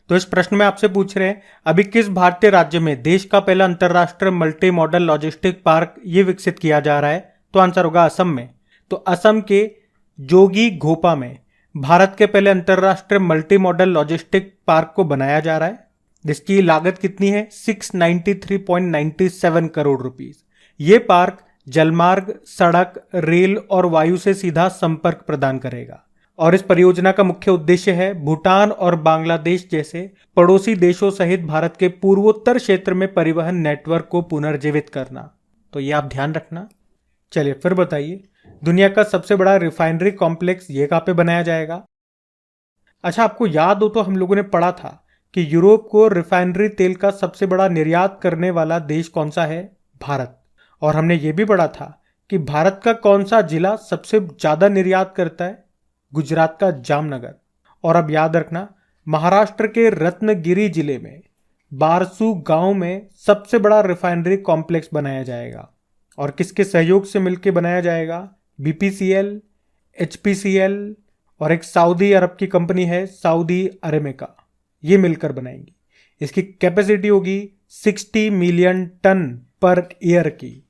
तो इस प्रश्न में आपसे पूछ रहे हैं, अभी किस भारतीय राज्य में देश का पहला अंतरराष्ट्रीय मल्टी मॉडल लॉजिस्टिक पार्क ये विकसित किया जा रहा है? तो आंसर होगा असम में। तो असम के जोगी घोपा में भारत के पहले अंतरराष्ट्रीय मल्टी मॉडल लॉजिस्टिक पार्क को बनाया जा रहा है, जिसकी लागत कितनी है? 693.97 करोड़ रुपीस। ये पार्क जलमार्ग, सड़क, रेल और वायु से सीधा संपर्क प्रदान करेगा और इस परियोजना का मुख्य उद्देश्य है भूटान और बांग्लादेश जैसे पड़ोसी देशों सहित भारत के पूर्वोत्तर क्षेत्र में परिवहन नेटवर्क को पुनर्जीवित करना। तो ये आप ध्यान रखना। चलिए फिर बताइए, दुनिया का सबसे बड़ा रिफाइनरी कॉम्प्लेक्स ये कहाँ पे बनाया जाएगा? अच्छा, आपको याद हो तो हम लोगों ने पढ़ा था कि यूरोप को रिफाइनरी तेल का सबसे बड़ा निर्यात करने वाला देश कौन सा है? भारत। और हमने ये भी पढ़ा था कि भारत का कौन सा जिला सबसे ज्यादा निर्यात करता है? गुजरात का जामनगर। और अब याद रखना, महाराष्ट्र के रत्नगिरी जिले में बारसू गांव में सबसे बड़ा रिफाइनरी कॉम्प्लेक्स बनाया जाएगा। और किसके सहयोग से मिलकर बनाया जाएगा? बीपीसीएल, एचपीसीएल और एक सऊदी अरब की कंपनी है सऊदी अरेबिका, ये मिलकर बनाएंगी। इसकी कैपेसिटी होगी 60 मिलियन टन पर ईयर की।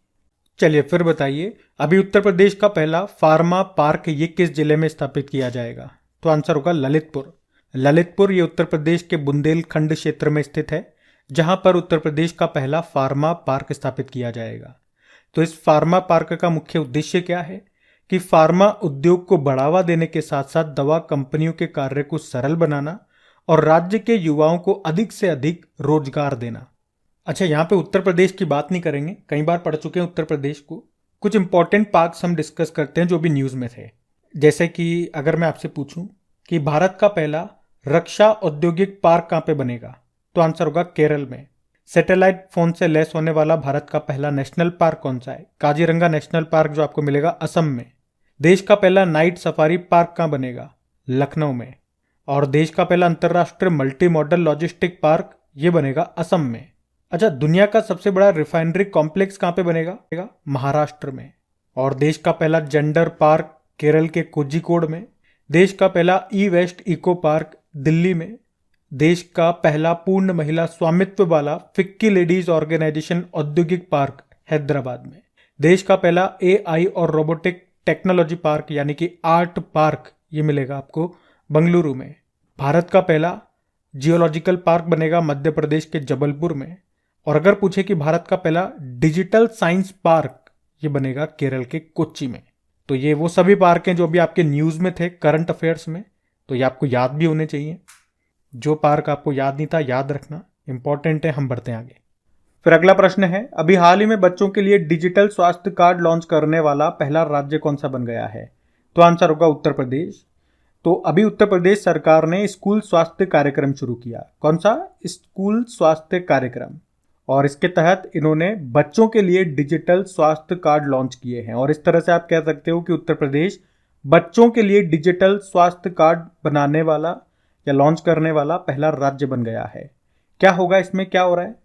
चलिए फिर बताइए, अभी उत्तर प्रदेश का पहला फार्मा पार्क ये किस जिले में स्थापित किया जाएगा? तो आंसर होगा ललितपुर। ललितपुर ये उत्तर प्रदेश के बुंदेलखंड क्षेत्र में स्थित है, जहां पर उत्तर प्रदेश का पहला फार्मा पार्क स्थापित किया जाएगा। तो इस फार्मा पार्क का मुख्य उद्देश्य क्या है कि फार्मा उद्योग को बढ़ावा देने के साथ साथ दवा कंपनियों के कार्य को सरल बनाना और राज्य के युवाओं को अधिक से अधिक रोजगार देना। अच्छा, यहाँ पे उत्तर प्रदेश की बात नहीं करेंगे, कई बार पढ़ चुके हैं उत्तर प्रदेश को। कुछ इंपॉर्टेंट पार्क्स हम डिस्कस करते हैं जो भी न्यूज़ में थे। जैसे कि अगर मैं आपसे पूछूं कि भारत का पहला रक्षा औद्योगिक पार्क कहाँ पे बनेगा? तो आंसर होगा केरल में। सैटेलाइट फोन से लैस होने वाला भारत का पहला नेशनल पार्क कौन सा है? काजीरंगा नेशनल पार्क, जो आपको मिलेगा असम में। देश का पहला नाइट सफारी पार्क कहाँ बनेगा? लखनऊ में। और देश का पहला अंतरराष्ट्रीय मल्टी मॉडल लॉजिस्टिक पार्क ये बनेगा असम में। अच्छा, दुनिया का सबसे बड़ा रिफाइनरी कॉम्प्लेक्स कहाँ पे बनेगा? महाराष्ट्र में। और देश का पहला जेंडर पार्क केरल के कोझिकोड में। देश का पहला ई वेस्ट इको पार्क दिल्ली में। देश का पहला पूर्ण महिला स्वामित्व वाला फिक्की लेडीज ऑर्गेनाइजेशन औद्योगिक पार्क हैदराबाद में। देश का पहला एआई और रोबोटिक टेक्नोलॉजी पार्क यानी कि आर्ट पार्क ये मिलेगा आपको बंगलुरु में। भारत का पहला जियोलॉजिकल पार्क बनेगा मध्य प्रदेश के जबलपुर में। और अगर पूछे कि भारत का पहला डिजिटल साइंस पार्क ये बनेगा केरल के कोच्चि में। तो ये वो सभी पार्क हैं जो अभी आपके न्यूज़ में थे, करंट अफेयर्स में, तो ये आपको याद भी होने चाहिए। जो पार्क आपको याद नहीं था, याद रखना, इंपॉर्टेंट है। हम बढ़ते हैं आगे। फिर अगला प्रश्न है, अभी हाल ही में बच्चों के लिए डिजिटल स्वास्थ्य कार्ड लॉन्च करने वाला पहला राज्य कौन सा बन गया है? तो आंसर होगा उत्तर प्रदेश। तो अभी उत्तर प्रदेश सरकार ने स्कूल स्वास्थ्य कार्यक्रम शुरू किया। कौन सा? स्कूल स्वास्थ्य कार्यक्रम। और इसके तहत इन्होंने बच्चों के लिए डिजिटल स्वास्थ्य कार्ड लॉन्च किए हैं। और इस तरह से आप कह सकते हो कि उत्तर प्रदेश बच्चों के लिए डिजिटल स्वास्थ्य कार्ड बनाने वाला या लॉन्च करने वाला पहला राज्य बन गया है। क्या होगा इसमें? क्या हो रहा है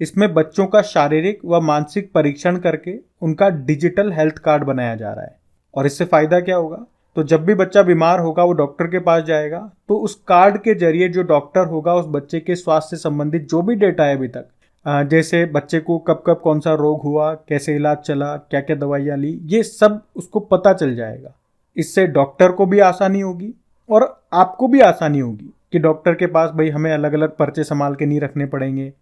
इसमें? बच्चों का शारीरिक व मानसिक परीक्षण करके उनका डिजिटल हेल्थ कार्ड बनाया जा रहा है। और इससे फायदा क्या होगा? तो जब भी बच्चा बीमार होगा वो डॉक्टर के पास जाएगा, तो उस कार्ड के जरिए जो डॉक्टर होगा उस बच्चे के स्वास्थ्य से संबंधित जो भी डेटा है अभी तक, जैसे बच्चे को कब कब कौन सा रोग हुआ, कैसे इलाज चला, क्या क्या दवाइयाँ ली, ये सब उसको पता चल जाएगा। इससे डॉक्टर को भी आसानी होगी और आपको भी आसानी होगी कि डॉक्टर के पास भाई हमें अलग अलग पर्चे संभाल के नहीं रखने पड़ेंगे।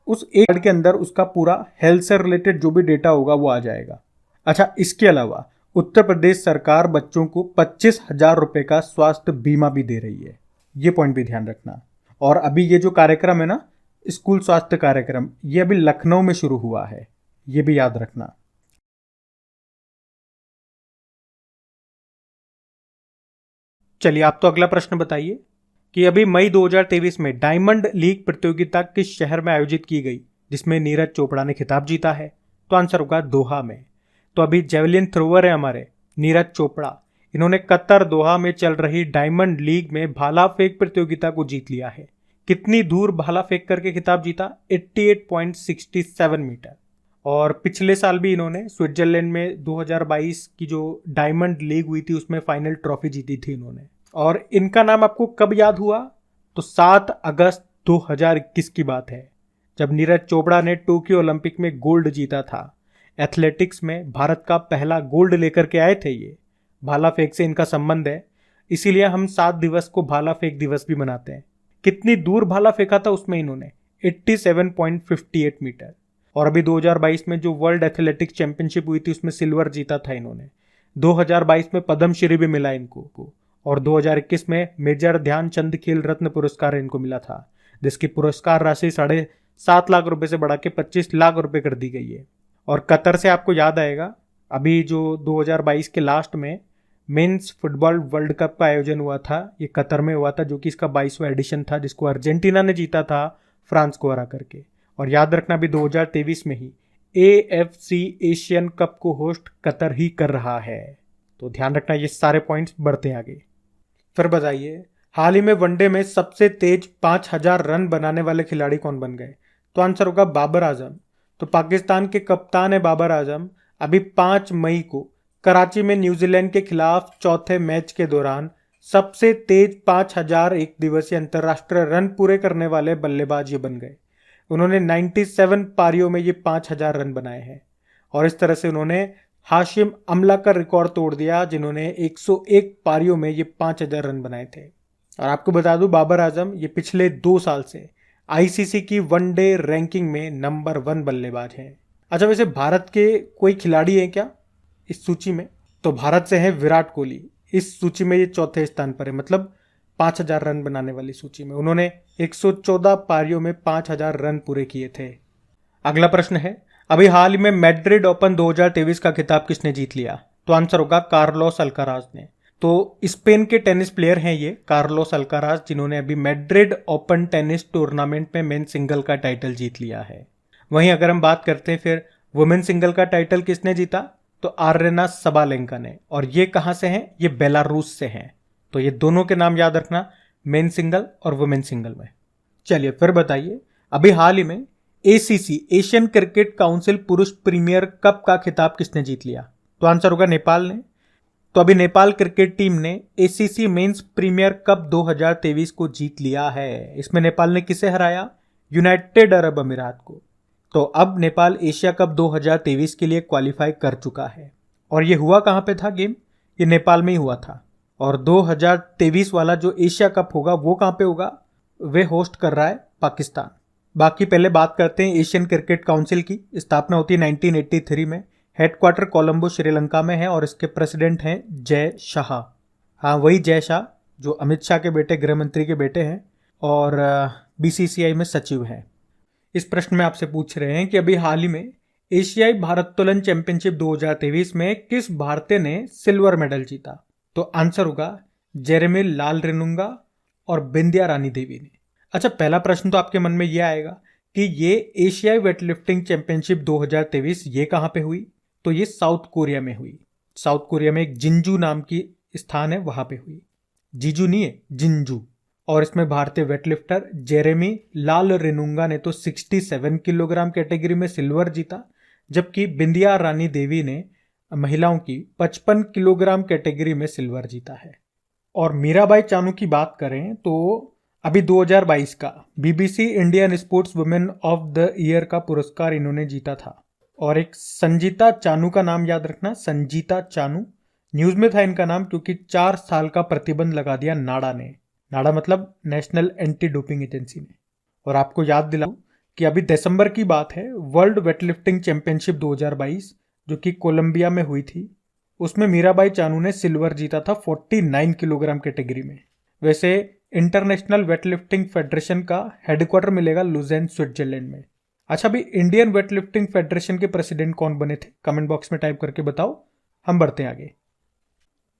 उस एक कार्ड के अंदर उसका पूरा हेल्थ से रिलेटेड जो भी डेटा होगा वो आ जाएगा। अच्छा, इसके अलावा उत्तर प्रदेश सरकार बच्चों को 25,000 रुपये का स्वास्थ्य बीमा भी दे रही है। ये पॉइंट भी ध्यान रखना। और अभी ये जो कार्यक्रम है ना, स्कूल स्वास्थ्य कार्यक्रम, ये अभी लखनऊ में शुरू हुआ है, ये भी याद रखना। चलिए, आप तो अगला प्रश्न बताइए कि अभी मई 2023 में डायमंड लीग प्रतियोगिता किस शहर में आयोजित की गई जिसमें नीरज चोपड़ा ने खिताब जीता है? तो आंसर होगा दोहा में। तो अभी जेवलिन थ्रोवर है हमारे नीरज चोपड़ा, इन्होंने कतर दोहा में चल रही डायमंड लीग में भाला फेंक प्रतियोगिता को जीत लिया है। कितनी दूर भाला फेंक करके खिताब जीता? 88.67 मीटर। और पिछले साल भी इन्होंने स्विट्जरलैंड में 2022 की जो डायमंड लीग हुई थी उसमें फाइनल ट्रॉफी जीती थी इन्होंने। और इनका नाम आपको कब याद हुआ? तो 7 अगस्त 2021 की बात है, जब नीरज चोपड़ा ने टोक्यो ओलंपिक में गोल्ड जीता था। एथलेटिक्स में भारत का पहला गोल्ड लेकर के आए थे ये। भाला फेंक से इनका संबंध है, इसीलिए हम 7 दिवस को भाला फेंक दिवस भी मनाते हैं। कितनी दूर भाला फेंका था उसमें इन्होंने 87.58 मीटर। और अभी 2022 में जो वर्ल्ड एथलेटिक्स चैंपियनशिप हुई थी उसमें सिल्वर जीता था इन्होंने। 2022 में पद्मश्री भी मिला इनको, और 2021 में मेजर ध्यानचंद खेल रत्न पुरस्कार इनको मिला था, जिसकी पुरस्कार राशि 7.5 लाख रुपए से बढ़ा के 25 लाख रुपए कर दी गई है। और कतर से आपको याद आएगा, अभी जो 2022 के लास्ट में मेंस फुटबॉल वर्ल्ड कप का आयोजन हुआ था, ये कतर में हुआ था, जो कि इसका 22वां एडिशन था, जिसको अर्जेंटीना ने जीता था फ्रांस को हरा करके। और याद रखना भी 2023 में ही AFC एशियन कप को होस्ट कतर ही कर रहा है। तो ध्यान रखना, ये सारे पॉइंट्स बढ़ते हैं आगे। फिर बताइए, हाल ही में वनडे में सबसे तेज 5000 रन बनाने वाले खिलाड़ी कौन बन गए? तो आंसर होगा बाबर आजम। तो पाकिस्तान के कप्तान है बाबर आजम। अभी 5 मई को कराची में न्यूजीलैंड के खिलाफ चौथे मैच के दौरान सबसे तेज 5000 एक दिवसीय अंतर्राष्ट्रीय रन पूरे करने वाले बल्लेबाज ये बन गए। उन्होंने 97 पारियों में ये 5000 रन बनाए हैं, और इस तरह से उन्होंने हाशिम अमला का रिकॉर्ड तोड़ दिया, जिन्होंने 101 पारियों में ये 5000 रन बनाए थे। और आपको बता दूं, बाबर आजम ये पिछले 2 साल से ICC की वनडे रैंकिंग में नंबर 1 बल्लेबाज हैं। अच्छा, वैसे भारत के कोई खिलाड़ी हैं क्या इस सूची में? तो भारत से है विराट कोहली। इस सूची में ये चौथे स्थान पर है, मतलब 5000 रन बनाने वाली सूची में उन्होंने 114 पारियों में 5000 रन पूरे किए थे। अगला प्रश्न है, अभी हाल ही में मैड्रिड ओपन 2023 का खिताब किसने जीत लिया? तो आंसर होगा कार्लोस अल्काराज ने। तो स्पेन के टेनिस प्लेयर हैं ये कार्लोस अल्काराज, जिन्होंने अभी मैड्रिड ओपन टेनिस टूर्नामेंट में मेन सिंगल का टाइटल जीत लिया है। वहीं अगर हम बात करते हैं फिर वुमेन सिंगल का टाइटल किसने जीता? तो आर्यना सबालेंका ने। और ये कहां से हैं? ये बेलारूस से हैं। तो ये दोनों के नाम याद रखना, मेन सिंगल और वुमेन सिंगल में। चलिए फिर बताइए, अभी हाल ही में ACC एशियन क्रिकेट काउंसिल पुरुष प्रीमियर कप का खिताब किसने जीत लिया? तो आंसर होगा नेपाल ने। तो अभी नेपाल क्रिकेट टीम ने ACC मेंस प्रीमियर कप 2023 को जीत लिया है। इसमें नेपाल ने किसे हराया? यूनाइटेड अरब अमीरात को। तो अब नेपाल एशिया कप 2023 के लिए क्वालिफाई कर चुका है। और ये हुआ कहाँ पे था गेम? ये नेपाल में ही हुआ था। और 2023 वाला जो एशिया कप होगा वो कहाँ पे होगा? वे होस्ट कर रहा है पाकिस्तान। बाकी पहले बात करते हैं एशियन क्रिकेट काउंसिल की। स्थापना होती है 1983 में। हेडक्वार्टर कोलंबो श्रीलंका में है और इसके प्रेसिडेंट हैं जय शाह। हाँ, वही जय शाह जो अमित शाह के बेटे, गृह मंत्री के बेटे हैं, और BCCI में सचिव हैं। इस प्रश्न में आपसे पूछ रहे हैं कि अभी हाल ही में एशियाई भारोत्तोलन चैंपियनशिप 2023 में किस भारतीय ने सिल्वर मेडल जीता? तो आंसर होगा जेरेमी लाल रेनुंगा और बिंदिया रानी देवी ने। अच्छा, पहला प्रश्न तो आपके मन में यह आएगा कि ये एशियाई वेटलिफ्टिंग चैंपियनशिप 2023 ये कहाँ पे हुई? तो ये साउथ कोरिया में हुई। साउथ कोरिया में एक जिंजू नाम की स्थान है, वहां पे हुई। जीजू नहीं है, जिंजू। और इसमें भारतीय वेटलिफ्टर जेरेमी लाल रेनुंगा ने तो 67 किलोग्राम कैटेगरी में सिल्वर जीता, जबकि बिंदिया रानी देवी ने महिलाओं की 55 किलोग्राम कैटेगरी में सिल्वर जीता है। और मीराबाई चानू की बात करें तो अभी 2022 का BBC Indian sports women of the year का पुरस्कार इन्होंने जीता था। और एक संजीता चानू का नाम याद रखना, संजीता चानू। न्यूज में था इनका नाम क्योंकि 4 साल का प्रतिबंध लगा दिया नाडा ने। नाडा मतलब नेशनल एंटी डोपिंग एजेंसी ने। और आपको याद दिलाऊं कि अभी दिसंबर की बात है, वर्ल्ड वेटलिफ्टिंग चैंपियनशिप 2022 जो कि कोलंबिया में हुई थी, उसमें मीराबाई चानू ने सिल्वर जीता था 49 किलोग्राम कैटेगरी में। वैसे इंटरनेशनल वेटलिफ्टिंग फेडरेशन का हेडक्वार्टर मिलेगा लुज़ेन, स्विट्जरलैंड में। अच्छा, अभी इंडियन वेटलिफ्टिंग फेडरेशन के प्रेसिडेंट कौन बने थे? कमेंट बॉक्स में टाइप करके बताओ। हम बढ़ते हैं आगे।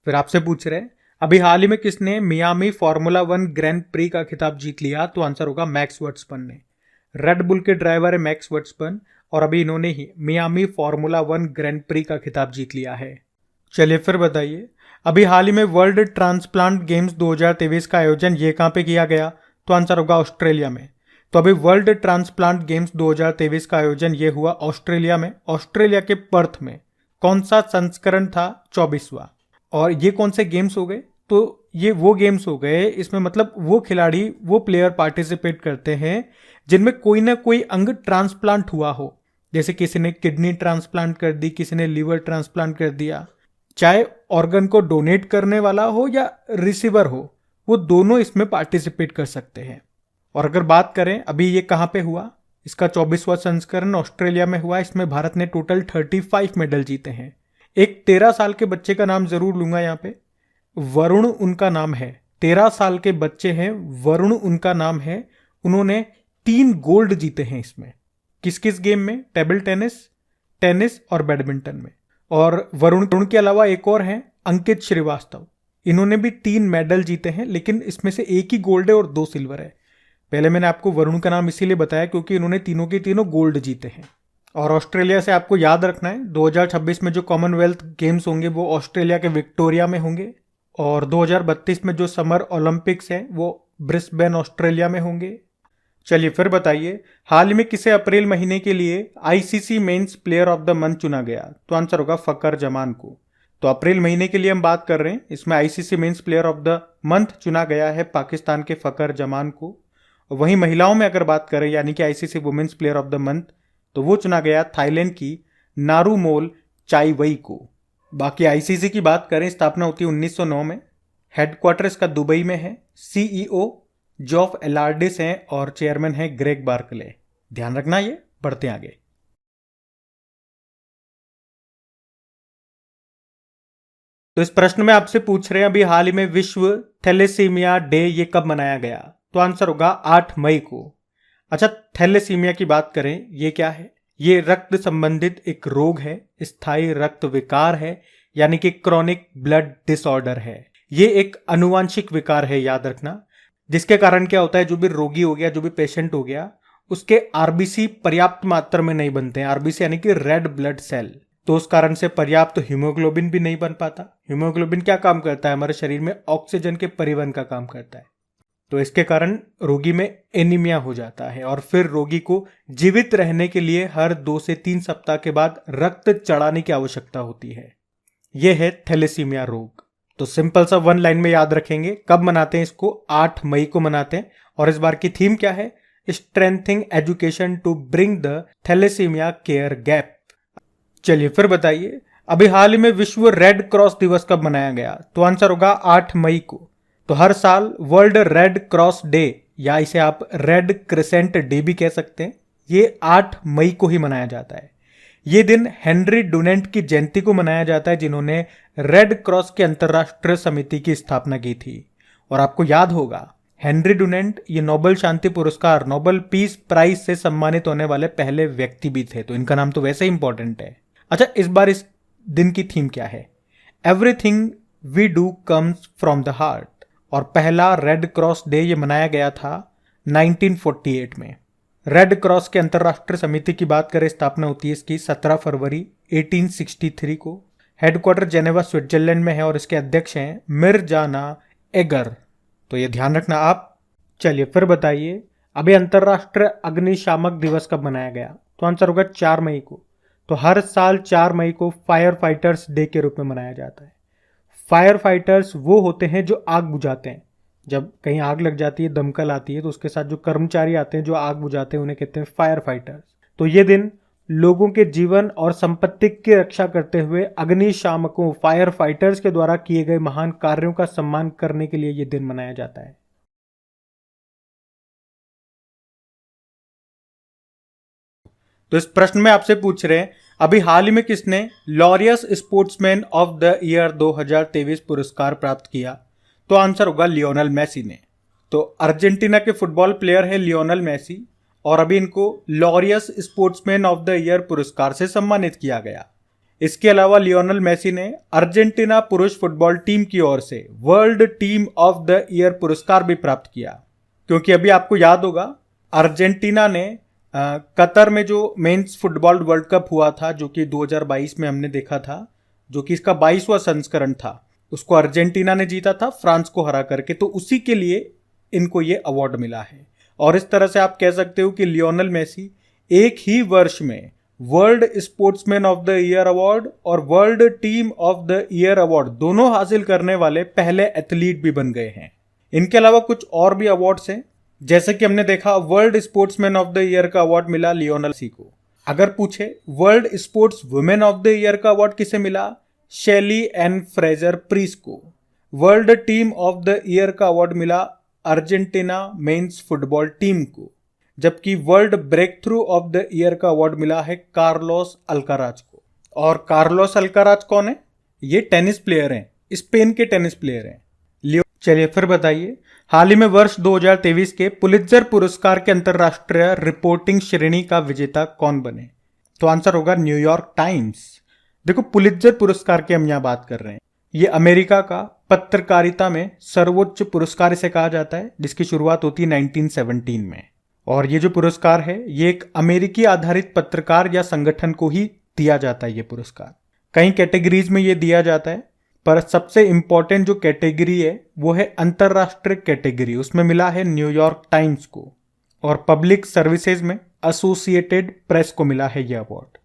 फिर आपसे पूछ रहे हैं, अभी हाल ही में किसने मियामी फार्मूला 1 ग्रैंड प्री का खिताब जीत लिया? तो आंसर होगा मैक्स वर्स्टैपेन ने। रेड बुल के ड्राइवर है मैक्स वर्स्टैपेन, और अभी इन्होंने ही मियामी फार्मूला 1 ग्रैंड प्री का खिताब जीत लिया है। चलिए फिर बताइए, अभी हाल ही में वर्ल्ड ट्रांसप्लांट गेम्स 2023 का आयोजन ये कहाँ पे किया गया? तो आंसर होगा ऑस्ट्रेलिया में। तो अभी वर्ल्ड ट्रांसप्लांट गेम्स 2023 का आयोजन ये हुआ ऑस्ट्रेलिया में, ऑस्ट्रेलिया के पर्थ में। कौन सा संस्करण था? 24वां। और ये कौन से गेम्स हो गए? तो ये वो गेम्स हो गए, इसमें मतलब वो खिलाड़ी, वो प्लेयर पार्टिसिपेट करते हैं जिनमें कोई ना कोई अंग ट्रांसप्लांट हुआ हो। जैसे किसी ने किडनी ट्रांसप्लांट कर दी, किसी ने लीवर ट्रांसप्लांट कर दिया। चाहे ऑर्गन को डोनेट करने वाला हो या रिसीवर हो, वो दोनों इसमें पार्टिसिपेट कर सकते हैं। और अगर बात करें अभी ये कहाँ पे हुआ, इसका 24वां संस्करण ऑस्ट्रेलिया में हुआ। इसमें भारत ने टोटल 35 मेडल जीते हैं। एक 13 साल के बच्चे का नाम जरूर लूंगा यहाँ पे, वरुण उनका नाम है। 13 साल के बच्चे हैं, वरुण उनका नाम है। उन्होंने 3 गोल्ड जीते हैं इसमें। किस किस गेम में? टेबल टेनिस, टेनिस और बैडमिंटन में। और वरुण के अलावा एक और हैं, अंकित श्रीवास्तव। इन्होंने भी 3 मेडल जीते हैं, लेकिन इसमें से एक ही गोल्ड है और 2 सिल्वर है। पहले मैंने आपको वरुण का नाम इसीलिए बताया क्योंकि इन्होंने तीनों के तीनों गोल्ड जीते हैं। और ऑस्ट्रेलिया से आपको याद रखना है, 2026 में जो कॉमनवेल्थ गेम्स होंगे वो ऑस्ट्रेलिया के विक्टोरिया में होंगे। और 2032 में जो समर ओलंपिक्स हैं वो ब्रिस्बेन ऑस्ट्रेलिया में होंगे। चलिए फिर बताइए, हाल में किसे अप्रैल महीने के लिए ICC men's player of the month चुना गया? तो आंसर होगा फकर जमान को। तो अप्रैल महीने के लिए हम बात कर रहे हैं, इसमें ICC men's player of the month चुना गया है पाकिस्तान के फकर जमान को। वहीं महिलाओं में अगर बात करें, यानी कि ICC women's player of the month, तो वो चुना गया थाईलैंड की नारूमोल चाईवई को। बाकी आईसीसी की बात करें, स्थापना होती है 1909 में। हेडक्वार्टर इसका दुबई में है। सीईओ जॉफ एलार्डिस हैं और चेयरमैन है ग्रेग बार्कले। ध्यान रखना ये। बढ़ते आगे। तो इस प्रश्न में आपसे पूछ रहे हैं अभी हाल ही में विश्व थैलेसीमिया डे ये कब मनाया गया? तो आंसर होगा 8 मई को। अच्छा, थैलेसीमिया की बात करें, ये क्या है? ये रक्त संबंधित एक रोग है, स्थायी रक्त विकार है, यानी कि क्रॉनिक ब्लड डिसऑर्डर है। ये एक अनुवांशिक विकार है, याद रखना, जिसके कारण क्या होता है, जो भी रोगी हो गया, जो भी पेशेंट हो गया, उसके आरबीसी पर्याप्त मात्रा में नहीं बनते हैं। आरबीसी यानी कि रेड ब्लड सेल। तो उस कारण से पर्याप्त हीमोग्लोबिन भी नहीं बन पाता। हीमोग्लोबिन क्या काम करता है? हमारे शरीर में ऑक्सीजन के परिवहन का काम करता है। तो इसके कारण रोगी में एनीमिया हो जाता है और फिर रोगी को जीवित रहने के लिए हर 2 से 3 सप्ताह के बाद रक्त चढ़ाने की आवश्यकता होती है। यह है थैलेसीमिया रोग। तो सिंपल सा 1 लाइन में याद रखेंगे। कब मनाते हैं इसको? 8 मई को मनाते हैं। और इस बार की थीम क्या है? Strengthening education to bring the thalassaemia care gap. चलिए फिर बताइए, अभी हाल ही में विश्व रेड क्रॉस दिवस कब मनाया गया? तो आंसर होगा 8 मई को। तो हर साल वर्ल्ड रेड क्रॉस डे, या इसे आप रेड क्रिसेंट डे भी कह सकते हैं, ये 8 मई को ही मनाया जाता है। ये दिन हेनरी डुनेंट की जयंती को मनाया जाता है, जिन्होंने रेड क्रॉस की अंतरराष्ट्रीय समिति की स्थापना की थी। और आपको याद होगा, हेनरी डुनेंट ये नोबेल शांति पुरस्कार, नोबेल पीस प्राइज से सम्मानित होने वाले पहले व्यक्ति भी थे। तो इनका नाम तो वैसे ही इंपॉर्टेंट है। अच्छा, इस बार इस दिन की थीम क्या है? Everything we do comes from the heart. और पहला रेड क्रॉस डे ये मनाया गया था 1948 में। रेड क्रॉस के अंतरराष्ट्रीय समिति की बात करें, स्थापना होती है इसकी 17 फरवरी 1863 को। हेडक्वार्टर जेनेवा स्विट्जरलैंड में है और इसके अध्यक्ष हैं मिर्जाना एगर। तो ये ध्यान रखना आप। चलिए फिर बताइए, अभी अंतरराष्ट्रीय अग्निशामक दिवस कब मनाया गया? तो आंसर होगा 4 मई को। तो हर साल 4 मई को फायर फाइटर्स डे के रूप में मनाया जाता है। फायर फाइटर्स वो होते हैं जो आग बुझाते हैं। जब कहीं आग लग जाती है, दमकल आती है, तो उसके साथ जो कर्मचारी आते हैं जो आग बुझाते हैं, उन्हें कहते हैं फायर फाइटर्स। तो ये दिन लोगों के जीवन और संपत्ति की रक्षा करते हुए अग्निशामकों, फायर फाइटर्स के द्वारा किए गए महान कार्यों का सम्मान करने के लिए ये दिन मनाया जाता है। तो इस प्रश्न में आपसे पूछ रहे हैं, अभी हाल ही में किसने Laureus sportsman of the year 2023 पुरस्कार प्राप्त किया? तो आंसर होगा लियोनेल मेसी ने। तो अर्जेंटीना के फुटबॉल प्लेयर है लियोनेल मेसी, और अभी इनको Laureus sportsman of the year पुरस्कार से सम्मानित किया गया। इसके अलावा लियोनेल मेसी ने अर्जेंटीना पुरुष फुटबॉल टीम की ओर से world team of the year पुरस्कार भी प्राप्त किया। क्योंकि अभी आपको याद होगा, अर्जेंटीना ने कतर में जो मेंस फुटबॉल वर्ल्ड कप हुआ था, जो कि 2022 में हमने देखा था, जो कि इसका 22वां संस्करण था, उसको अर्जेंटीना ने जीता था फ्रांस को हरा करके। तो उसी के लिए इनको ये अवार्ड मिला है। और इस तरह से आप कह सकते हो कि लियोनेल मेसी एक ही वर्ष में world sportsman of the year award और world team of the year award दोनों हासिल करने वाले पहले एथलीट भी बन गए हैं। इनके अलावा कुछ और भी अवार्ड्स हैं, जैसे कि हमने देखा world sportsman of the year का अवार्ड मिला लियोनेल मेसी को। अगर पूछे world sports women of the year का अवार्ड किसे मिला, शेली एन फ्रेजर प्रीस को। World team of the year का अवार्ड मिला अर्जेंटीना मेंस फुटबॉल टीम को, जबकि world breakthrough of the year का अवार्ड मिला है कार्लोस अल्काराज को। और कार्लोस अल्काराज कौन है? ये टेनिस प्लेयर हैं, स्पेन के टेनिस प्लेयर हैं। चलिए फिर बताइए, हाल ही में वर्ष 2023 के पुलित्जर पुरस्कार के अंतरराष्ट्रीय रिपोर्टिंग श्रेणी का विजेता कौन बने? तो आंसर होगा न्यूयॉर्क टाइम्स। देखो, पुलित्जर पुरस्कार की हम यहां बात कर रहे हैं। ये अमेरिका का पत्रकारिता में सर्वोच्च पुरस्कार इसे कहा जाता है, जिसकी शुरुआत होती है 1917 में। और ये जो पुरस्कार है, ये एक अमेरिकी आधारित पत्रकार या संगठन को ही दिया जाता है। ये पुरस्कार कई कैटेगरीज में ये दिया जाता है, पर सबसे इंपॉर्टेंट जो कैटेगरी है वो है अंतरराष्ट्रीय कैटेगरी। उसमें मिला है न्यूयॉर्क टाइम्स को। और पब्लिक सर्विसेज में एसोसिएटेड प्रेस को मिला है ये अवार्ड।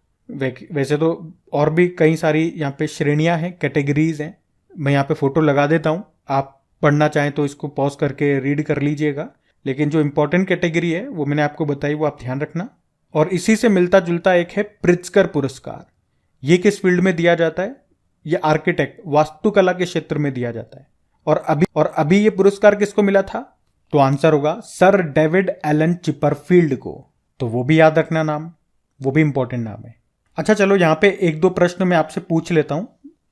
वैसे तो और भी कई सारी यहाँ पे श्रेणियां हैं, कैटेगरीज हैं। मैं यहाँ पे फोटो लगा देता हूँ, आप पढ़ना चाहें तो इसको पॉज करके रीड कर लीजिएगा। लेकिन जो इंपॉर्टेंट कैटेगरी है वो मैंने आपको बताई, वो आप ध्यान रखना। और इसी से मिलता जुलता एक है प्रित्जकर पुरस्कार। ये किस फील्ड में दिया जाता है? ये आर्किटेक्ट, वास्तुकला के क्षेत्र में दिया जाता है। और अभी ये पुरस्कार किसको मिला था? तो आंसर होगा सर डेविड एलन चिपरफील्ड को। तो वो भी याद रखना नाम, वो भी इंपॉर्टेंट नाम है। अच्छा चलो, यहाँ पे एक दो प्रश्न मैं आपसे पूछ लेता हूँ,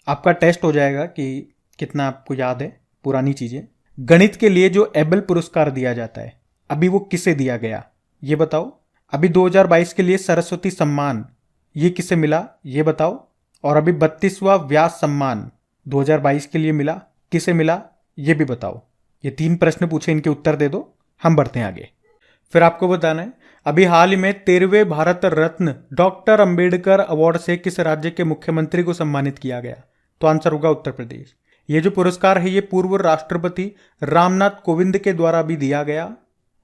आपका टेस्ट हो जाएगा कि कितना आपको याद है पुरानी चीजें। गणित के लिए जो एबल पुरस्कार दिया जाता है, अभी वो किसे दिया गया ये बताओ। अभी 2022 के लिए सरस्वती सम्मान, ये किसे मिला ये बताओ। और अभी 32वां व्यास सम्मान 2022 के लिए मिला, किसे मिला ये भी बताओ। ये 3 प्रश्न पूछे, इनके उत्तर दे दो, हम बढ़ते हैं आगे। फिर आपको बताना है, अभी हाल ही में 13वें भारत रत्न डॉक्टर अंबेडकर अवार्ड से किस राज्य के मुख्यमंत्री को सम्मानित किया गया? तो आंसर होगा उत्तर प्रदेश। ये जो पुरस्कार है ये पूर्व राष्ट्रपति रामनाथ कोविंद के द्वारा भी दिया गया।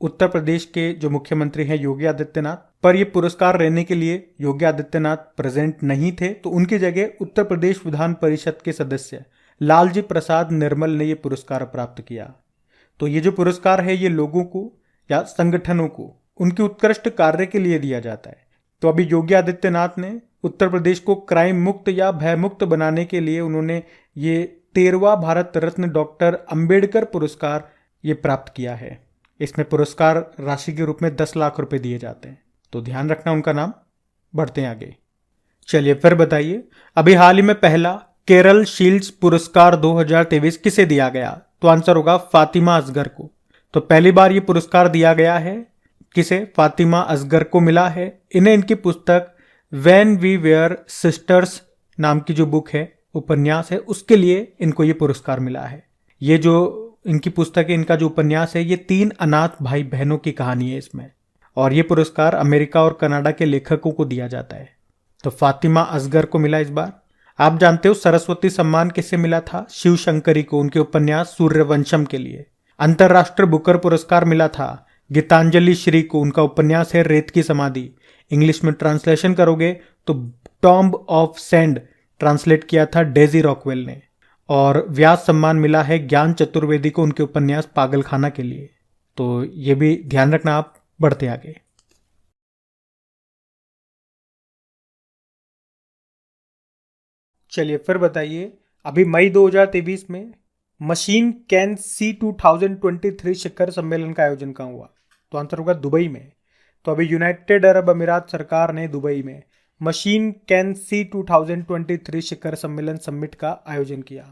उत्तर प्रदेश के जो मुख्यमंत्री हैं योगी आदित्यनाथ, पर यह पुरस्कार लेने के लिए योगी आदित्यनाथ प्रेजेंट नहीं थे, तो उनकी जगह उत्तर प्रदेश विधान परिषद के सदस्य लालजी प्रसाद निर्मल ने यह पुरस्कार प्राप्त किया। तो ये जो पुरस्कार है ये लोगों को या संगठनों को उनके उत्कृष्ट कार्य के लिए दिया जाता है। तो अभी योगी आदित्यनाथ ने उत्तर प्रदेश को क्राइम मुक्त या भय मुक्त बनाने के लिए उन्होंने ये 13वां भारत रत्न डॉक्टर अंबेडकर पुरस्कार ये प्राप्त किया है। इसमें पुरस्कार राशि के रूप में 10 लाख रुपए दिए जाते हैं, तो ध्यान रखना उनका नाम। बढ़ते हैं आगे। चलिए फिर बताइए, अभी हाल ही में पहला केरल शील्ड्स पुरस्कार 2023 किसे दिया गया? तो आंसर होगा फातिमा असगर को। तो पहली बार ये पुरस्कार दिया गया है किसे? फातिमा असगर को मिला है। इन्हें इनकी पुस्तक व्हेन वी वेयर सिस्टर्स नाम की जो बुक है, उपन्यास है, उसके लिए इनको ये पुरस्कार मिला है। ये जो इनकी पुस्तक है, इनका जो उपन्यास है, ये 3 अनाथ भाई बहनों की कहानी है इसमें। और ये पुरस्कार अमेरिका और कनाडा के लेखकों को दिया जाता है। तो फातिमा असगर को मिला इस बार। आप जानते हो सरस्वती सम्मान किसे मिला था? शिव शंकरी को, उनके उपन्यास सूर्यवंशम के लिए। अंतरराष्ट्रीय बुकर पुरस्कार मिला था गीतांजलि श्री को, उनका उपन्यास है रेत की समाधि। इंग्लिश में ट्रांसलेशन करोगे तो टॉम्ब ऑफ सैंड ट्रांसलेट किया था डेजी रॉकवेल ने। और व्यास सम्मान मिला है ज्ञान चतुर्वेदी को, उनके उपन्यास पागलखाना के लिए। तो ये भी ध्यान रखना आप। बढ़ते आगे। चलिए फिर बताइए, अभी मई 2023 में मशीन कैन सी 2023 शिखर सम्मेलन का आयोजन कहाँ हुआ? तो आंसर होगा दुबई में। तो अभी यूनाइटेड अरब अमीरात सरकार ने दुबई में मशीन कैन सी 2023 शिखर सम्मेलन समिट का आयोजन किया।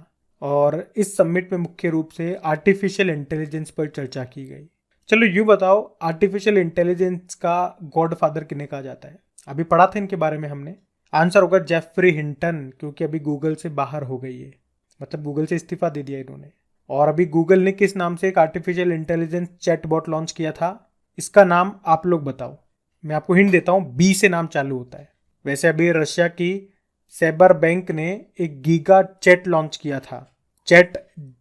और इस समिट में मुख्य रूप से आर्टिफिशियल इंटेलिजेंस पर चर्चा की गई। चलो यूँ बताओ, आर्टिफिशियल इंटेलिजेंस का गॉडफादर किन्हें कहा जाता है? अभी पढ़ा था इनके बारे में हमने। आंसर होगा जेफरी हिंटन, क्योंकि अभी गूगल से बाहर हो गई है, मतलब गूगल से इस्तीफा दे दिया इन्होंने। और अभी गूगल ने किस नाम से एक आर्टिफिशियल इंटेलिजेंस चैटबॉट लॉन्च किया था? इसका नाम आप लोग बताओ। मैं आपको हिंट देता हूँ, बी से नाम चालू होता है। वैसे अभी रशिया की सेबर बैंक ने एक गीगा चैट लॉन्च किया था चैट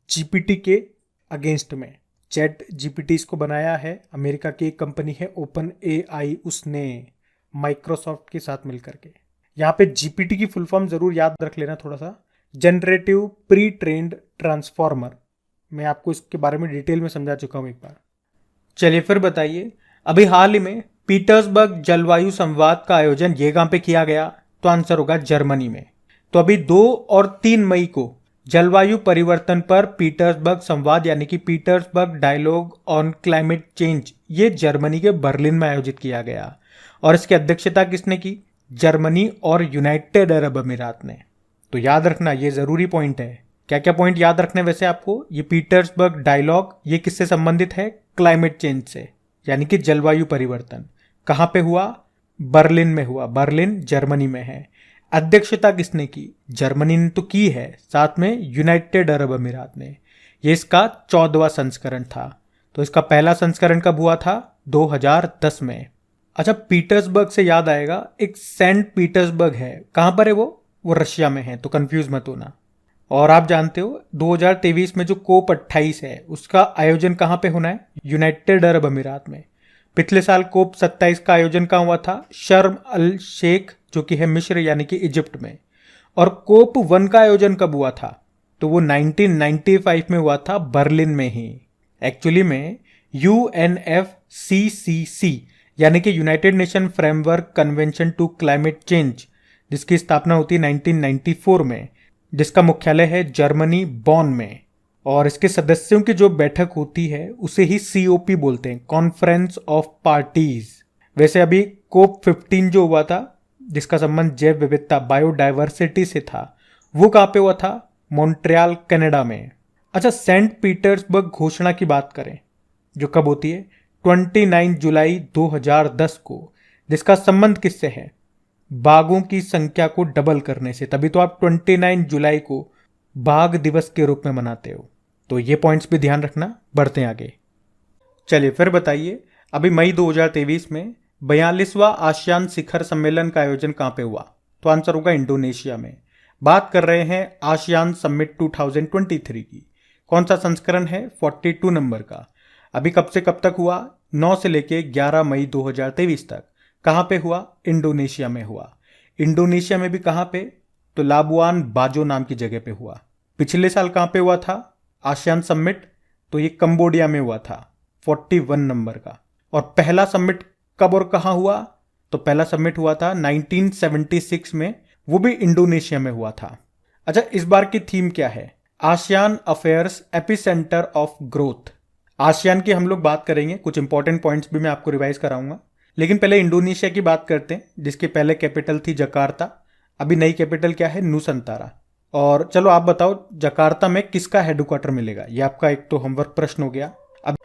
जीपीटी के अगेंस्ट में। चैट जीपीटी इसको बनाया है अमेरिका की एक कंपनी है ओपन एआई उसने। माइक्रोसॉफ्ट के साथ मिलकर के। यहाँ पे जीपीटी की फुल फॉर्म जरूर याद रख लेना थोड़ा सा, जनरेटिव प्री ट्रेन्ड ट्रांसफॉर्मर। मैं आपको इसके बारे में डिटेल में समझा चुका हूं एक बार। चलिए फिर बताइए, अभी हाल ही में पीटर्सबर्ग जलवायु संवाद का आयोजन ये कहां पे किया गया? तो आंसर होगा जर्मनी में। तो अभी 2 और 3 मई को जलवायु परिवर्तन पर पीटर्सबर्ग संवाद यानी कि Petersburg dialogue on climate change ये जर्मनी के बर्लिन में आयोजित किया गया। और इसकी अध्यक्षता किसने की? जर्मनी और यूनाइटेड अरब अमीरात ने। तो याद रखना, ये जरूरी पॉइंट है। क्या क्या पॉइंट याद रखने वैसे आपको? ये पीटर्सबर्ग डायलॉग ये किससे संबंधित है? क्लाइमेट चेंज से, यानी कि जलवायु परिवर्तन। कहां पे हुआ? बर्लिन में हुआ। बर्लिन जर्मनी में है। अध्यक्षता किसने की? जर्मनी ने तो की है, साथ में यूनाइटेड अरब अमीरात ने। ये इसका 14वां संस्करण था। तो इसका पहला संस्करण कब हुआ था? 2010 में। अच्छा, पीटर्सबर्ग से याद आएगा, एक सेंट पीटर्सबर्ग है। कहां पर है वो रशिया में है, तो कंफ्यूज मत होना। और आप जानते हो 2023 में जो कोप 28 है उसका आयोजन कहां पे होना है? यूनाइटेड अरब अमीरात में। पिछले साल कोप 27 का आयोजन कहां हुआ था? शर्म अल शेख जो कि है मिस्र यानी कि इजिप्ट में। और कोप 1 का आयोजन कब हुआ था? तो वो 1995 में हुआ था, बर्लिन में ही। एक्चुअली में UNFCCC यानी कि United Nation framework convention to climate change, जिसकी स्थापना होती है 1994 में, जिसका मुख्यालय है जर्मनी बॉन में। और इसके सदस्यों की जो बैठक होती है उसे ही COP बोलते हैं, कॉन्फ्रेंस ऑफ पार्टीज। वैसे अभी कोप 15 जो हुआ था, जिसका संबंध जैव विविधता बायोडाइवर्सिटी से था, वो कहां पे हुआ था? मॉन्ट्रियल कनाडा में। अच्छा, सेंट पीटर्सबर्ग घोषणा की बात करें जो कब होती है? 29 जुलाई 2010 को, जिसका संबंध किससे है? बाघों की संख्या को डबल करने से। तभी तो आप 29 जुलाई को बाघ दिवस के रूप में मनाते हो। तो ये पॉइंट्स भी ध्यान रखना। बढ़ते हैं आगे। चलिए फिर बताइए, अभी मई 2023 में 42वां आसियान शिखर सम्मेलन का आयोजन कहां पे हुआ? तो आंसर होगा इंडोनेशिया में। बात कर रहे हैं आसियान समिट 2023 की। कौन सा संस्करण है? 42 नंबर का। अभी कब से कब तक हुआ? 9 से लेके 11 मई 2023 तक। कहां पे हुआ? इंडोनेशिया में हुआ। इंडोनेशिया में भी कहां पे? तो लाबुआन बाजो नाम की जगह पे हुआ। पिछले साल कहां पे हुआ था आसियान समिट? तो ये कंबोडिया में हुआ था, 41 नंबर का। और पहला समिट कब और कहां हुआ? तो पहला समिट हुआ था 1976 में, वो भी इंडोनेशिया में हुआ था। अच्छा, इस बार की थीम क्या है? ASEAN affairs epicentre of growth. ASEAN की हम लोग बात करेंगे, कुछ इंपॉर्टेंट पॉइंट्स भी मैं आपको रिवाइज कराऊंगा। लेकिन पहले इंडोनेशिया की बात करते हैं, जिसकी पहले कैपिटल थी जकार्ता। अभी नई कैपिटल क्या है? नुसंतारा। और चलो आप बताओ, जकार्ता में किसका हेडक्वार्टर मिलेगा? ये आपका एक तो होमवर्क प्रश्न हो गया।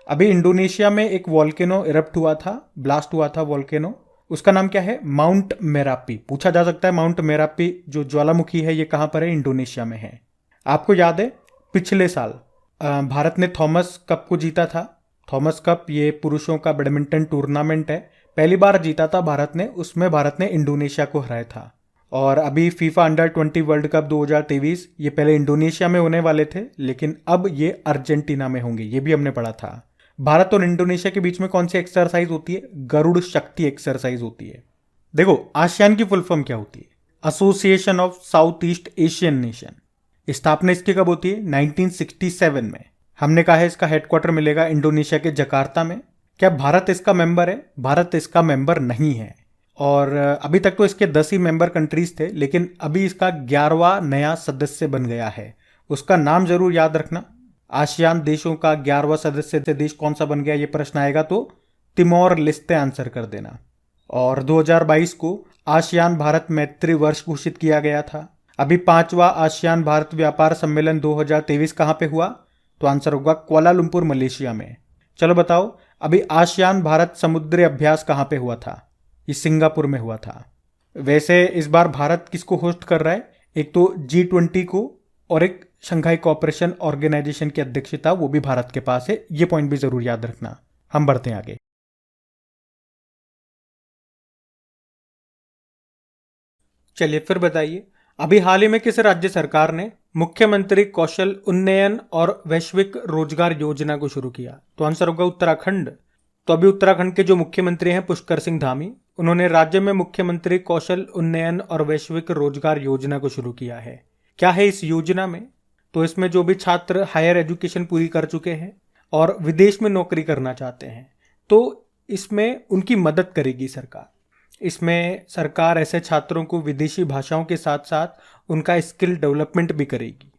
अभी इंडोनेशिया में एक वॉल्केनो इरप्ट हुआ था, ब्लास्ट हुआ था वॉल्केनो। उसका नाम क्या है? Mount Merapi. पूछा जा सकता है माउंट मेरापी जो ज्वालामुखी है ये कहां पर है? इंडोनेशिया में है। आपको याद है पिछले साल भारत ने थॉमस कप को जीता था। थॉमस कप ये पुरुषों का बैडमिंटन टूर्नामेंट है, पहली बार जीता था भारत ने। उसमें भारत ने इंडोनेशिया को हराया था। और अभी फीफा अंडर 20 वर्ल्ड कप 2023 ये पहले इंडोनेशिया में होने वाले थे, लेकिन अब ये अर्जेंटीना में होंगे, ये भी हमने पढ़ा था। भारत और इंडोनेशिया के बीच में कौन सी एक्सरसाइज होती है? गरुड़ शक्ति एक्सरसाइज होती है। देखो, आसियान की फुल फॉर्म क्या होती है? Association of south east Asian nation. स्थापना इसकी कब होती है? 1967 में। हमने कहा है इसका हेडक्वार्टर मिलेगा इंडोनेशिया के जकार्ता में। क्या भारत इसका मेंबर है? भारत इसका मेंबर नहीं है। और अभी तक तो इसके 10 ही मेंबर कंट्रीज थे, लेकिन अभी इसका 11वां नया सदस्य बन गया है। उसका नाम जरूर याद रखना। आसियान देशों का 11वां सदस्य देश कौन सा बन गया, ये प्रश्न आएगा तो तिमोर लेस्ते आंसर कर देना। और 2022 को आसियान भारत मैत्री वर्ष घोषित किया गया था। अभी 5वां आसियान भारत व्यापार सम्मेलन 2023 कहां पे हुआ? तो आंसर होगा कुआलालंपुर मलेशिया में। चलो बताओ, अभी आसियान भारत समुद्री अभ्यास कहां पे हुआ था? ये सिंगापुर में हुआ था। वैसे इस बार भारत किसको होस्ट कर रहा है? एक तो G20 को, और एक शंघाई कोऑपरेशन ऑर्गेनाइजेशन की अध्यक्षता वो भी भारत के पास है। ये पॉइंट भी जरूर याद रखना। हम बढ़ते हैं आगे। चलिए फिर बताइए, अभी हाल ही में किस राज्य सरकार ने मुख्यमंत्री कौशल उन्नयन और वैश्विक रोजगार योजना को शुरू किया? तो आंसर होगा उत्तराखंड। तो अभी उत्तराखंड के जो मुख्यमंत्री हैं पुष्कर सिंह धामी, उन्होंने राज्य में मुख्यमंत्री कौशल उन्नयन और वैश्विक रोजगार योजना को शुरू किया है। क्या है इस योजना में? तो इसमें जो भी छात्र हायर एजुकेशन पूरी कर चुके हैं और विदेश में नौकरी करना चाहते हैं, तो इसमें उनकी मदद करेगी सरकार। इसमें सरकार ऐसे छात्रों को विदेशी भाषाओं के साथ साथ उनका स्किल डेवलपमेंट भी करेगी।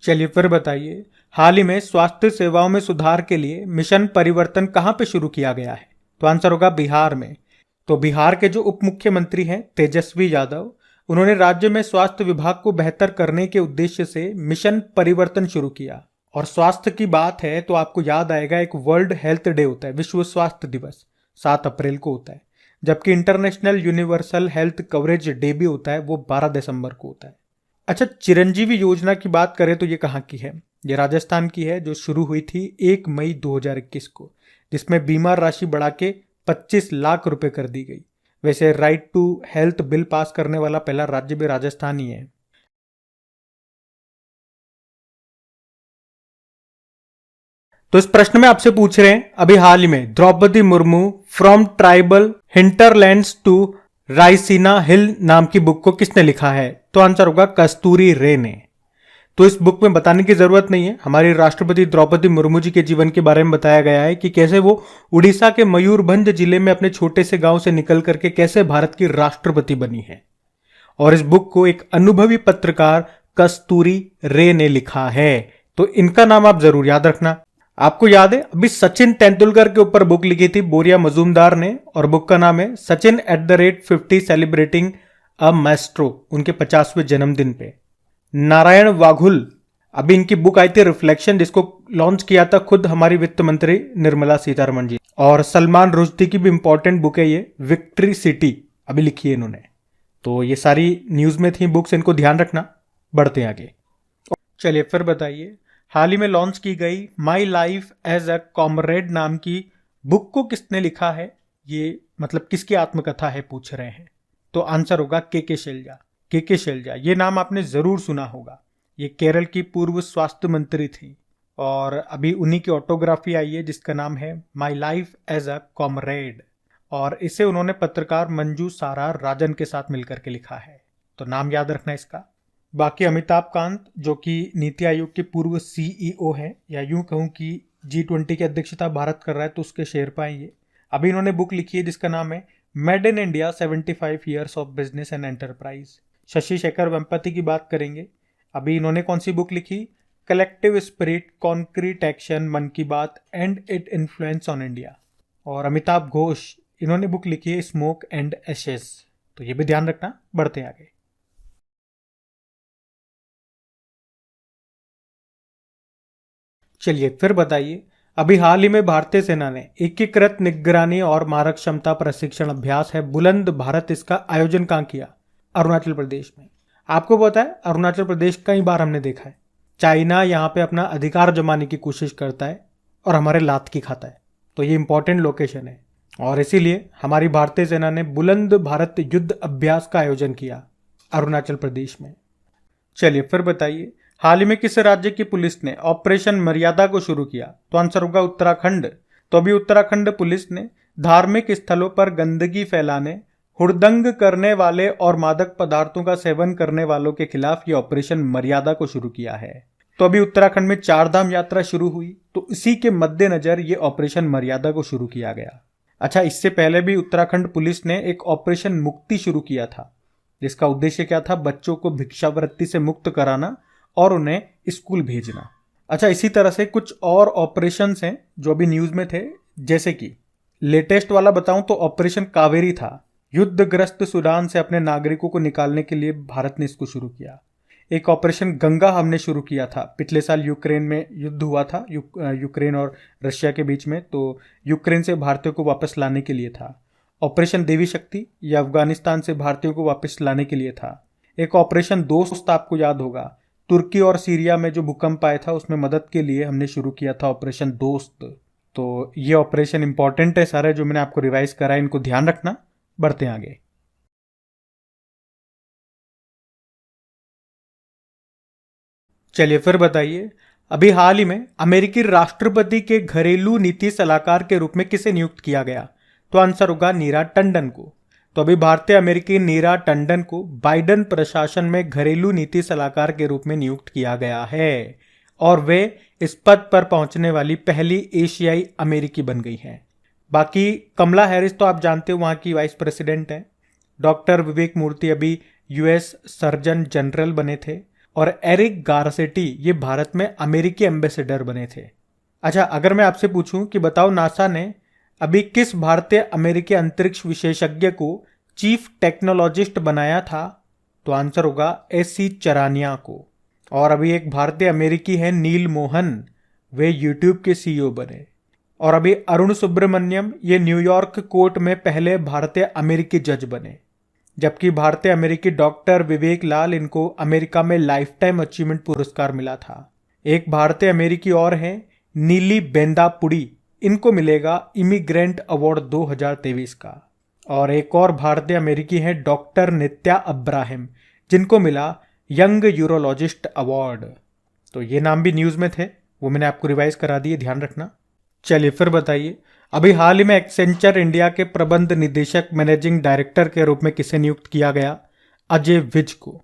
चलिए फिर बताइए, हाल ही में स्वास्थ्य सेवाओं में सुधार के लिए मिशन परिवर्तन कहाँ पे शुरू किया गया है? तो आंसर होगा बिहार में। तो बिहार के जो उप मुख्यमंत्री हैं तेजस्वी यादव, उन्होंने राज्य में स्वास्थ्य विभाग को बेहतर करने के उद्देश्य से मिशन परिवर्तन शुरू किया। और स्वास्थ्य की बात है तो आपको याद आएगा, एक वर्ल्ड हेल्थ डे होता है, विश्व स्वास्थ्य दिवस 7 अप्रैल को होता है, जबकि international universal health coverage day भी होता है, वो 12 दिसंबर को होता है। अच्छा, चिरंजीवी योजना की बात करें तो ये कहाँ की है? ये राजस्थान की है, जो शुरू हुई थी 1 मई 2021 को, जिसमें बीमा राशि बढ़ा के 25 लाख रुपए कर दी गई। वैसे right to health bill pass करने वाला पहला राज्य भी राजस्थान ही है। तो इस प्रश्न में आपसे पूछ रहे हैं, अभी हाल ही में Draupadi Murmu from tribal hinterlands to Raisina hill नाम की बुक को किसने लिखा है? तो आंसर होगा कस्तूरी रे ने। तो इस बुक में बताने की जरूरत नहीं है, हमारी राष्ट्रपति द्रौपदी मुर्मू जी के जीवन के बारे में बताया गया है कि कैसे वो उड़ीसा के मयूरभंज जिले में अपने छोटे से गांव से निकल करके कैसे भारत की राष्ट्रपति बनी है। और इस बुक को एक अनुभवी पत्रकार कस्तूरी रे ने लिखा है। तो इनका नाम आप जरूर याद रखना। आपको याद है, अभी सचिन तेंदुलकर के ऊपर बुक लिखी थी बोरिया मजूमदार ने, और बुक का नाम है सचिन @50 सेलिब्रेटिंग अ मैस्ट्रो, उनके 50वें जन्मदिन पे। नारायण वाघुल, अभी इनकी बुक आई थी रिफ्लेक्शन, जिसको लॉन्च किया था खुद हमारी वित्त मंत्री निर्मला सीतारमण जी। और सलमान रुश्दी की भी इंपॉर्टेंट बुक है ये, विक्ट्री सिटी, अभी लिखी है इन्होंने। तो ये सारी न्यूज में थी बुक्स, इनको ध्यान रखना। बढ़ते हैं आगे। चलिए फिर बताइए, हाल ही में लॉन्च की गई my life as a comrade नाम की बुक को किसने लिखा है? ये मतलब किसकी आत्मकथा है पूछ रहे हैं। तो आंसर होगा के शैलजा। के शैलजा, ये नाम आपने जरूर सुना होगा। ये केरल की पूर्व स्वास्थ्य मंत्री थी और अभी उन्हीं की ऑटोग्राफी आई है जिसका नाम है my life as a comrade, और इसे उन्होंने पत्रकार मंजू सारा राजन के साथ मिलकर के लिखा है। तो नाम याद रखना इसका। बाकी अमिताभ कांत, जो कि नीति आयोग के पूर्व सीईओ हैं, या यूं कहूं कि G20 की अध्यक्षता भारत कर रहा है, तो उसके शेरपा हैं ये। अभी इन्होंने बुक लिखी है जिसका नाम है made in India 75 years of business and enterprise. Shashi Shekhar Vempati की बात करेंगे। अभी इन्होंने कौन सी बुक लिखी? कलेक्टिव स्पिरिट, कॉन्क्रीट एक्शन, मन की बात and it influence on India. और अमिताभ घोष, इन्होंने बुक लिखी है स्मोक एंड एशेस। तो ये भी ध्यान रखना। बढ़ते आगे। चलिए फिर बताइए, अभी हाल ही में भारतीय सेना ने एकीकृत निगरानी और मारक क्षमता प्रशिक्षण अभ्यास है बुलंद भारत, इसका आयोजन कहाँ किया? अरुणाचल प्रदेश में। आपको पता है अरुणाचल प्रदेश कई बार हमने देखा है चाइना यहाँ पे अपना अधिकार जमाने की कोशिश करता है और हमारे लात की खाता है। तो ये इंपॉर्टेंट लोकेशन है और इसीलिए हमारी भारतीय सेना ने बुलंद भारत युद्ध अभ्यास का आयोजन किया अरुणाचल प्रदेश में। चलिए फिर बताइए, हाल ही में किस राज्य की पुलिस ने ऑपरेशन मर्यादा को शुरू किया? तो आंसर होगा उत्तराखंड। तो अभी उत्तराखंड पुलिस ने धार्मिक स्थलों पर गंदगी फैलाने, हुड़दंग करने वाले और मादक पदार्थों का सेवन करने वालों के खिलाफ ये ऑपरेशन मर्यादा को शुरू किया है। तो अभी उत्तराखंड में 4 धाम यात्रा शुरू हुई, तो इसी के मद्देनजर ये ऑपरेशन मर्यादा को शुरू किया गया। अच्छा, इससे पहले भी उत्तराखंड पुलिस ने एक ऑपरेशन मुक्ति शुरू किया था, जिसका उद्देश्य क्या था? बच्चों को भिक्षावृत्ति से मुक्त कराना और उन्हें स्कूल भेजना। अच्छा, इसी तरह से कुछ और ऑपरेशंस हैं जो अभी न्यूज में थे, जैसे कि लेटेस्ट वाला बताऊं तो ऑपरेशन कावेरी था। युद्धग्रस्त सूडान से अपने नागरिकों को निकालने के लिए भारत ने इसको शुरू किया। एक ऑपरेशन गंगा हमने शुरू किया था, पिछले साल यूक्रेन में युद्ध हुआ था, यूक्रेन और रशिया के बीच में, तो यूक्रेन से भारतीयों को वापस लाने के लिए था। ऑपरेशन देवी शक्ति, यह अफगानिस्तान से भारतीयों को वापस लाने के लिए था। एक ऑपरेशन दोस्त, आपको याद होगा, तुर्की और सीरिया में जो भूकंप आया था उसमें मदद के लिए हमने शुरू किया था ऑपरेशन दोस्त। तो ये ऑपरेशन इंपॉर्टेंट है सारे जो मैंने आपको रिवाइज करा है, इनको ध्यान रखना। बढ़ते हैं आगे। चलिए फिर बताइए, अभी हाल ही में अमेरिकी राष्ट्रपति के घरेलू नीति सलाहकार के रूप में किसे नियुक्त किया गया? तो आंसर होगा नीरा टंडन को। तो अभी भारतीय अमेरिकी नीरा टंडन को बाइडेन प्रशासन में घरेलू नीति सलाहकार के रूप में नियुक्त किया गया है और वे इस पद पर पहुंचने वाली पहली एशियाई अमेरिकी बन गई हैं। बाकी कमला हैरिस तो आप जानते हो, वहां की वाइस प्रेसिडेंट है। डॉक्टर विवेक मूर्ति अभी यूएस सर्जन जनरल बने थे और एरिक गारसेटी ये भारत में अमेरिकी एम्बेसडर बने थे। अच्छा, अगर मैं आपसे पूछूं कि बताओ नासा ने अभी किस भारतीय अमेरिकी अंतरिक्ष विशेषज्ञ को चीफ टेक्नोलॉजिस्ट बनाया था, तो आंसर होगा एस.सी. चरानिया को। और अभी एक भारतीय अमेरिकी है नील मोहन, वे यूट्यूब के सीईओ बने। और अभी अरुण सुब्रमण्यम ये न्यूयॉर्क कोर्ट में पहले भारतीय अमेरिकी जज बने, जबकि भारतीय अमेरिकी डॉक्टर विवेक लाल इनको अमेरिका में लाइफ टाइम अचीवमेंट पुरस्कार मिला था। एक भारतीय अमेरिकी और हैं नीली बेंदापुड़ी, इनको मिलेगा इमिग्रेंट अवार्ड 2023 का। और एक और भारतीय अमेरिकी हैं डॉक्टर नित्या अब्राहम, जिनको मिला यंग यूरोलॉजिस्ट अवार्ड। तो ये नाम भी न्यूज़ में थे, वो मैंने आपको रिवाइज करा दिए, ध्यान रखना। चलिए फिर बताइए, अभी हाल ही में एक्सेंचर इंडिया के प्रबंध निदेशक मैनेजिंग डायरेक्टर के रूप में किसे नियुक्त किया गया? अजय विज को।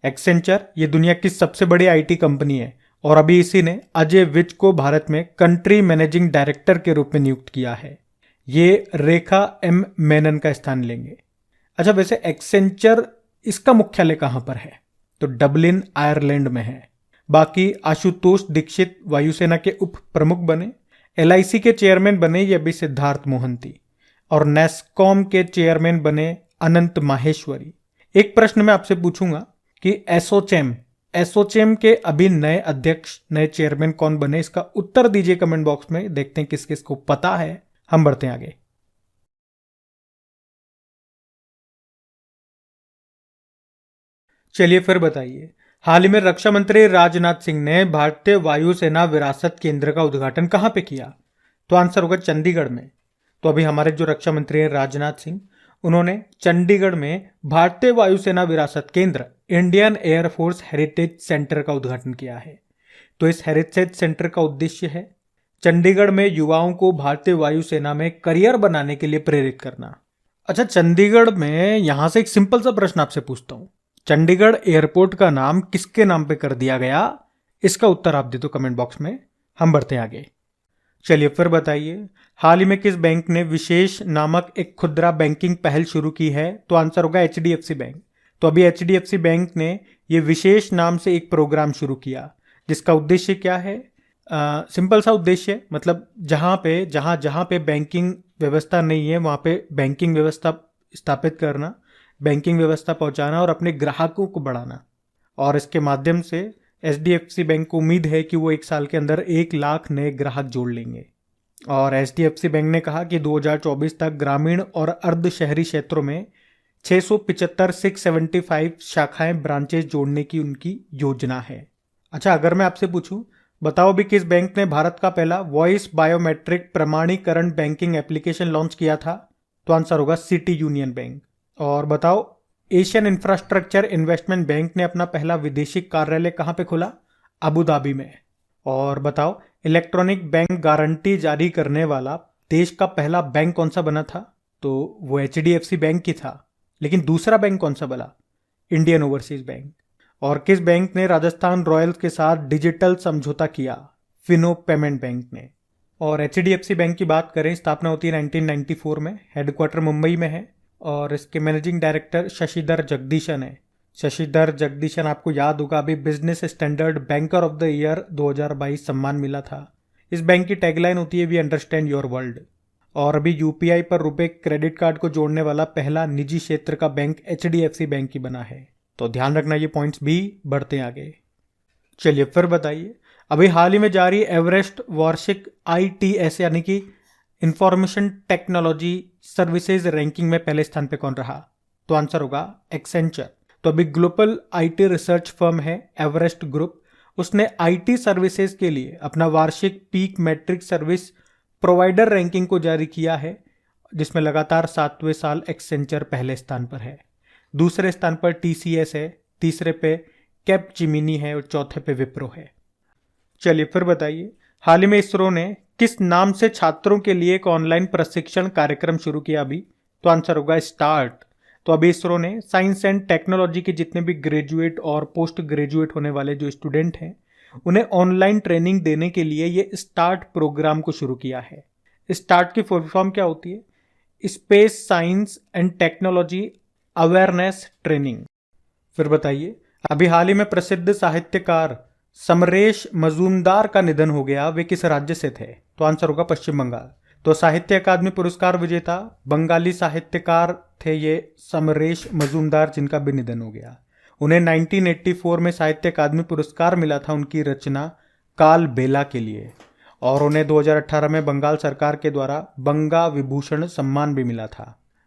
एक्सेंचर ये दुनिया की सबसे बड़ी आईटी कंपनी है और अभी इसी ने अजय विज को भारत में कंट्री मैनेजिंग डायरेक्टर के रूप में नियुक्त किया है। ये रेखा एम मेनन का स्थान लेंगे। अच्छा, वैसे एक्सेंचर इसका मुख्यालय कहां पर है? तो डबलिन आयरलैंड में है। बाकी आशुतोष दीक्षित वायुसेना के उप प्रमुख बने। एलआईसी के चेयरमैन बने ये अभी सिद्धार्थ मोहंती और नेस्कॉम के चेयरमैन बने अनंत माहेश्वरी। एक प्रश्न मैं आपसे पूछूंगा कि एसोचैम के अभी नए अध्यक्ष, नए चेयरमैन कौन बने? इसका उत्तर दीजिए कमेंट बॉक्स में, देखते हैं किस किस को पता है। हम बढ़ते हैं आगे। चलिए फिर बताइए, हाल ही में रक्षा मंत्री राजनाथ सिंह ने भारतीय वायुसेना विरासत केंद्र का उद्घाटन कहां पे किया? तो आंसर होगा चंडीगढ़ में। तो अभी हमारे जो रक्षा मंत्री हैं राजनाथ सिंह, उन्होंने चंडीगढ़ में भारतीय वायुसेना विरासत केंद्र इंडियन एयरफोर्स हेरिटेज सेंटर का उद्घाटन किया है। तो इस हेरिटेज सेंटर का उद्देश्य है चंडीगढ़ में युवाओं को भारतीय वायुसेना में करियर बनाने के लिए प्रेरित करना। अच्छा, चंडीगढ़ में यहां से एक सिंपल सा प्रश्न आपसे पूछता हूं, चंडीगढ़ एयरपोर्ट का नाम किसके नाम पे कर दिया गया? इसका उत्तर आप दे दो कमेंट बॉक्स में। हम बढ़ते हैं आगे। चलिए फिर बताइए, हाल ही में किस बैंक ने विशेष नामक एक खुदरा बैंकिंग पहल शुरू की है? तो आंसर होगा एचडीएफसी बैंक। तो अभी एचडीएफसी बैंक ने ये विशेष नाम से एक प्रोग्राम शुरू किया, जिसका उद्देश्य क्या है? सिंपल सा उद्देश्य, मतलब जहां पे बैंकिंग व्यवस्था नहीं है वहां पे बैंकिंग व्यवस्था स्थापित करना, बैंकिंग व्यवस्था पहुंचाना और अपने ग्राहकों को बढ़ाना। और इसके माध्यम से एचडीएफसी बैंक को उम्मीद है कि वो 1 साल के अंदर 1 लाख नए ग्राहक जोड़ लेंगे। और एचडीएफसी बैंक ने कहा कि 2024 तक ग्रामीण और अर्ध शहरी क्षेत्रों में 675 शाखाएं, ब्रांचेस जोड़ने की उनकी योजना है। अच्छा, अगर मैं आपसे पूछूं, बताओ भी किस बैंक ने भारत का पहला वॉइस बायोमेट्रिक प्रमाणीकरण बैंकिंग एप्लीकेशन लॉन्च किया था? तो आंसर होगा सिटी यूनियन बैंक। और बताओ, एशियन इंफ्रास्ट्रक्चर इन्वेस्टमेंट बैंक ने अपना पहला विदेशी कार्यालय कहां पे खोला? अबू धाबी में। और बताओ, इलेक्ट्रॉनिक बैंक गारंटी जारी करने वाला देश का पहला बैंक कौन सा बना था? तो वो एचडीएफसी बैंक ही था, लेकिन दूसरा बैंक कौन सा बना? Indian overseas bank. और किस बैंक ने राजस्थान रॉयल्स के साथ डिजिटल समझौता किया? फिनो पेमेंट बैंक ने। और एचडीएफसी बैंक की बात करें, स्थापना होती है 1994 में, हेडक्वार्टर मुंबई में है और इसके मैनेजिंग डायरेक्टर शशिधर जगदीशन है। शशिधर जगदीशन आपको याद होगा, अभी business standard banker of the year 2022 सम्मान मिला था। इस बैंक की टैगलाइन होती है वी अंडरस्टैंड योर वर्ल्ड। और अभी यूपीआई पर रुपए क्रेडिट कार्ड को जोड़ने वाला पहला निजी क्षेत्र का बैंक एचडीएफसी बैंक ही बना है। तो ध्यान रखना ये पॉइंट्स भी। बढ़ते हैं आगे। चलिए फिर बताइए, अभी हाल ही में जारी एवरेस्ट वार्षिक आईटीएस यानी कि इंफॉर्मेशन टेक्नोलॉजी सर्विसेज रैंकिंग में पहले स्थान पे कौन रहा? तो आंसर होगा एक्सेंचर। तो अभी ग्लोबल आईटी रिसर्च फर्म है एवरेस्ट ग्रुप, उसने आईटी सर्विसेज के लिए अपना वार्षिक peak matrix service provider ranking को जारी किया है, जिसमें लगातार 7वें साल एक्सेंचर पहले स्थान पर है। दूसरे स्थान पर टीसीएस है, तीसरे पे कैपजिमिनी है और चौथे पे विप्रो है। चलिए फिर बताइए, हाल ही में इसरो ने किस नाम से छात्रों के लिए एक ऑनलाइन प्रशिक्षण कार्यक्रम शुरू किया अभी? तो आंसर होगा स्टार्ट। तो अभी इसरो ने साइंस एंड टेक्नोलॉजी के जितने भी ग्रेजुएट और पोस्ट ग्रेजुएट होने वाले जो स्टूडेंट हैं उन्हें ऑनलाइन ट्रेनिंग देने के लिए ये स्टार्ट प्रोग्राम को शुरू किया है। स्टार्ट की फुल फॉर्म क्या होती है? Space science and technology awareness training. फिर बताइए, अभी हाल ही में प्रसिद्ध साहित्यकार समरेश मजूमदार का निधन हो गया, वे किस राज्य से थे? तो आंसर होगा पश्चिम बंगाल। तो साहित्य अकादमी पुरस्कार विजेता बंगाली साहित्यकार थे ये समरेश मजूमदार, जिनका भी निधन हो गया। उन्हें 1984 में साहित्य अकादमी पुरस्कार मिला था उनकी रचना काल बेला के लिए, और उन्हें 2018 में बंगाल सरकार के द्वारा बंगा विभूषण सम्मान भी मिला था।